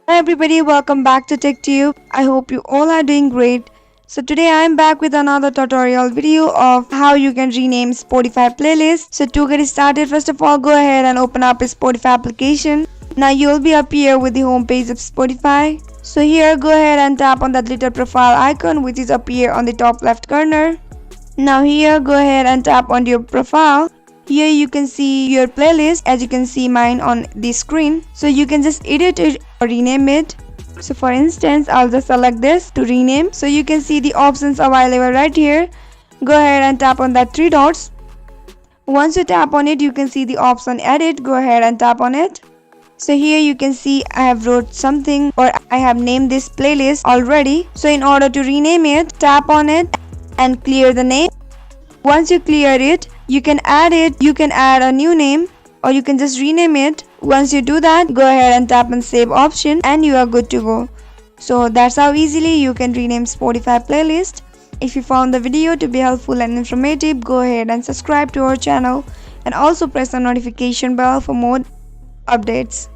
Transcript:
Hi everybody, welcome back to TechTube. I hope you all are doing great. So today I am back with another tutorial video of how you can rename Spotify playlist. So to get started, first of all go ahead and open up a Spotify application. Now you will be up here with the home page of Spotify. So here go ahead and tap on that little profile icon which is up here on the top left corner. Now here go ahead and tap on your profile. Here you can see your playlist, as you can see mine on the screen. So you can just edit it or rename it. So for instance, I'll just select this to rename. So you can see the options available right here. Go ahead and tap on that three dots. Once you tap on it, you can see the option edit. Go ahead and tap on it. So here you can see I have wrote something or I have named this playlist already. So in order to rename it, tap on it and clear the name. Once you clear it, you can add a new name or you can just rename it. Once you do that, go ahead and tap on save option and you are good to go. So that's how easily you can rename Spotify playlist. If you found the video to be helpful and informative, go ahead and subscribe to our channel and also press the notification bell for more updates.